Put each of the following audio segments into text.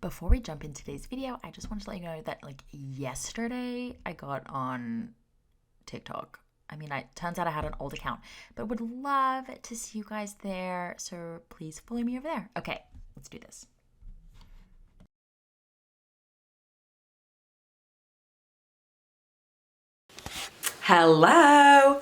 Before we jump into today's video, I just wanted to let you know that yesterday I got on TikTok. It turns out I had an old account, but would love to see you guys there. So please follow me over there. Okay, let's do this. Hello,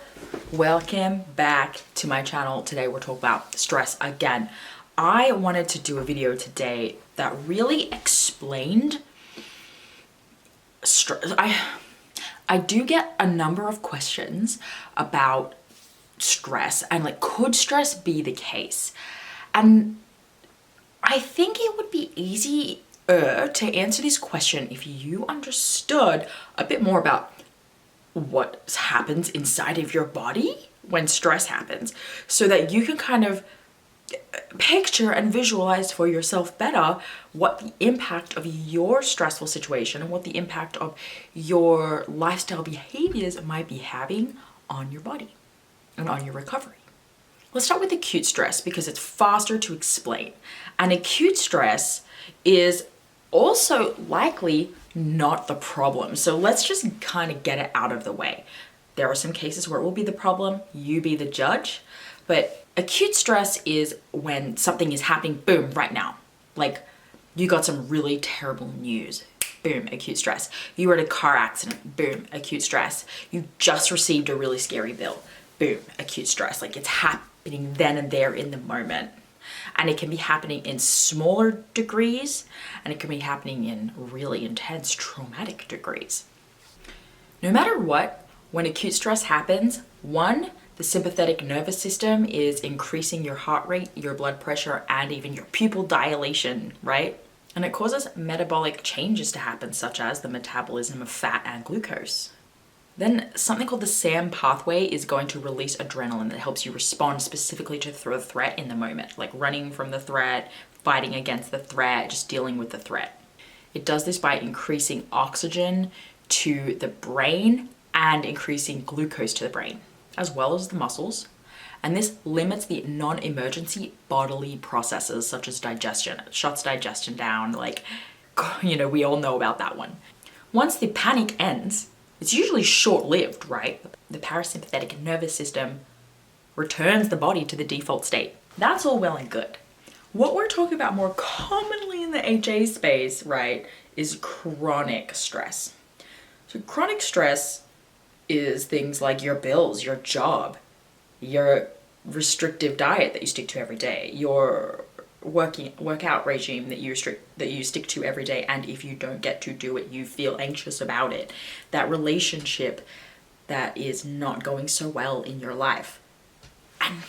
welcome back to my channel. Today we're talking about stress again. I wanted to do a video today that really explained stress. I do get a number of questions about stress and could stress be the case? And I think it would be easier to answer this question if you understood a bit more about what happens inside of your body when stress happens, so that you can kind of picture and visualize for yourself better what the impact of your stressful situation and what the impact of your lifestyle behaviors might be having on your body and on your recovery. Let's start with acute stress because it's faster to explain. And acute stress is also likely not the problem. So let's just kind of get it out of the way. There are some cases where it will be the problem, you be the judge, but acute stress is when something is happening, boom, right now. Like you got some really terrible news, boom, acute stress. You were in a car accident, boom, acute stress. You just received a really scary bill, boom, acute stress. It's happening then and there in the moment. And it can be happening in smaller degrees, and it can be happening in really intense traumatic degrees. No matter what, when acute stress happens, one, the sympathetic nervous system is increasing your heart rate, your blood pressure, and even your pupil dilation, right? And it causes metabolic changes to happen, such as the metabolism of fat and glucose. Then something called the SAM pathway is going to release adrenaline that helps you respond specifically to the threat in the moment, like running from the threat, fighting against the threat, just dealing with the threat. It does this by increasing oxygen to the brain and increasing glucose to the brain, as well as the muscles. And this limits the non-emergency bodily processes such as digestion. It shuts digestion down, we all know about that one. Once the panic ends, it's usually short-lived, right? The parasympathetic nervous system returns the body to the default state. That's all well and good. What we're talking about more commonly in the HA space, right, is chronic stress. So chronic stress is things like your bills, your job, your restrictive diet that you stick to every day, your workout regime that you stick to every day, and if you don't get to do it, you feel anxious about it. That relationship that is not going so well in your life. And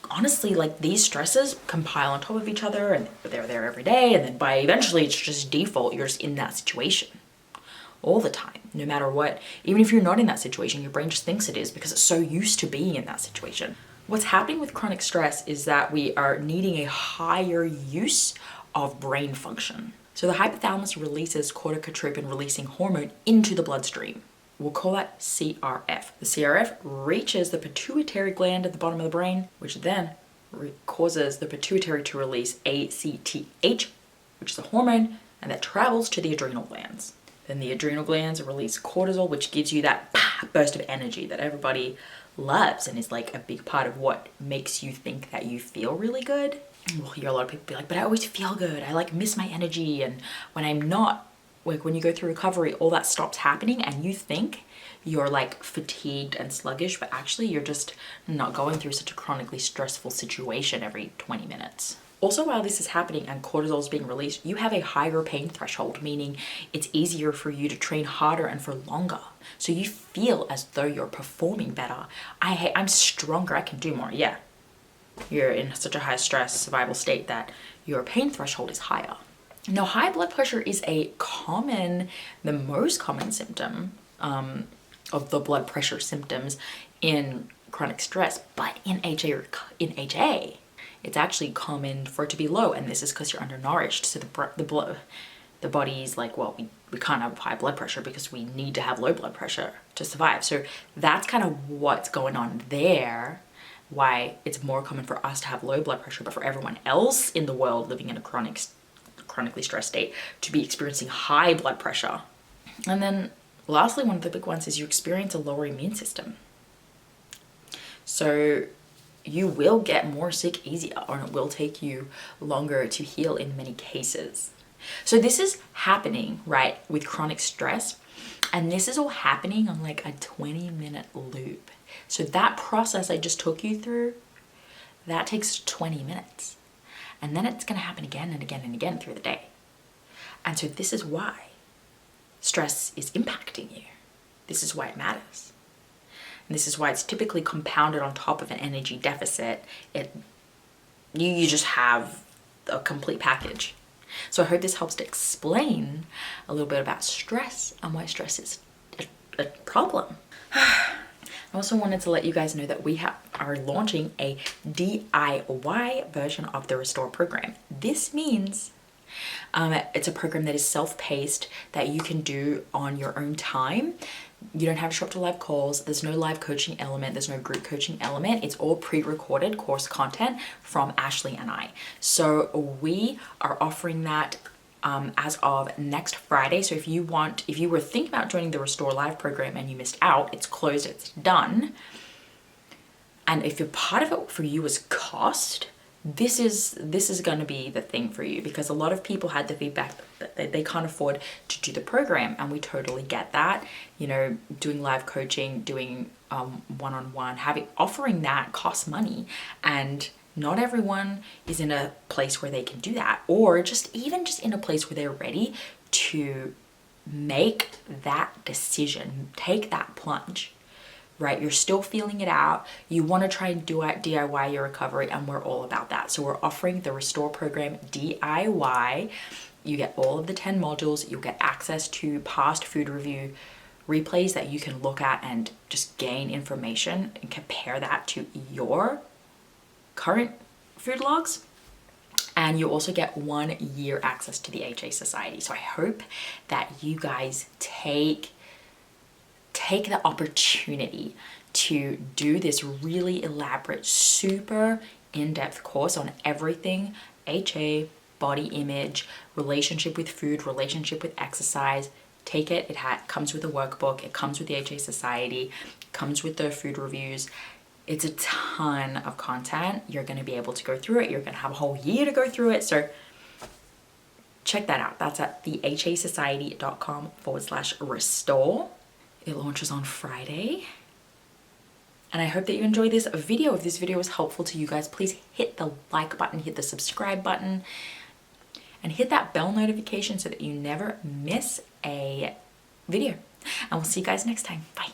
honestly, these stresses compile on top of each other, and they're there every day, and then by eventually it's just default, you're just in that situation all the time, no matter what. Even if you're not in that situation, your brain just thinks it is because it's so used to being in that situation. What's happening with chronic stress is that we are needing a higher use of brain function. So the hypothalamus releases corticotropin releasing hormone into the bloodstream. We'll call that CRF. The CRF reaches the pituitary gland at the bottom of the brain, which then causes the pituitary to release ACTH, which is a hormone, and that travels to the adrenal glands. Then the adrenal glands release cortisol, which gives you that burst of energy that everybody loves and is a big part of what makes you think that you feel really good. We'll hear a lot of people be like, but I always feel good. I miss my energy. And when I'm not, when you go through recovery, all that stops happening and you think you're fatigued and sluggish, but actually you're just not going through such a chronically stressful situation every 20 minutes. Also, while this is happening and cortisol is being released, you have a higher pain threshold, meaning it's easier for you to train harder and for longer. So you feel as though you're performing better. I'm stronger, I can do more. Yeah, you're in such a high stress survival state that your pain threshold is higher. Now, high blood pressure is the most common symptom of the blood pressure symptoms in chronic stress, but in HA, it's actually common for it to be low, and this is because you're undernourished. So the body's we can't have high blood pressure because we need to have low blood pressure to survive. So that's kind of what's going on there, why it's more common for us to have low blood pressure, but for everyone else in the world living in a chronic chronically stressed state to be experiencing high blood pressure. And then lastly, one of the big ones is you experience a lower immune system. So you will get more sick easier, or it will take you longer to heal in many cases. So this is happening, right, with chronic stress. And this is all happening on like a 20-minute loop. So that process I just took you through, that takes 20 minutes. And then it's going to happen again and again and again through the day. And so this is why stress is impacting you. This is why it matters. And this is why it's typically compounded on top of an energy deficit. You just have a complete package. So I hope this helps to explain a little bit about stress and why stress is a problem. I also wanted to let you guys know that we are launching a DIY version of the Restore program. This means it's a program that is self-paced, that you can do on your own time. You don't have to show up to live calls. There's no live coaching element. There's no group coaching element. It's all pre-recorded course content from Ashley and I. So we are offering that as of next Friday. So if you were thinking about joining the Restore Live program and you missed out, it's closed, it's done. And if you're part of it for you was cost, this is going to be the thing for you, because a lot of people had the feedback that they can't afford to do the program, and we totally get that. You know, doing live coaching, doing one-on-one, offering that costs money, and not everyone is in a place where they can do that, or just in a place where they're ready to make that decision, take that plunge. Right? You're still feeling it out. You want to try and DIY your recovery, and we're all about that. So we're offering the Restore program DIY. You get all of the 10 modules. You'll get access to past food review replays that you can look at and just gain information and compare that to your current food logs. And you also get 1 year access to the HA Society. So I hope that you guys take the opportunity to do this really elaborate, super in-depth course on everything HA, body image, relationship with food, relationship with exercise. Take it. It comes with a workbook. It comes with the HA Society. It comes with the food reviews. It's a ton of content. You're going to be able to go through it. You're going to have a whole year to go through it. So check that out. That's at thehasociety.com/restore. It launches on Friday. And I hope that you enjoyed this video. If this video was helpful to you guys, please hit the like button, hit the subscribe button, and hit that bell notification so that you never miss a video. And we'll see you guys next time. Bye.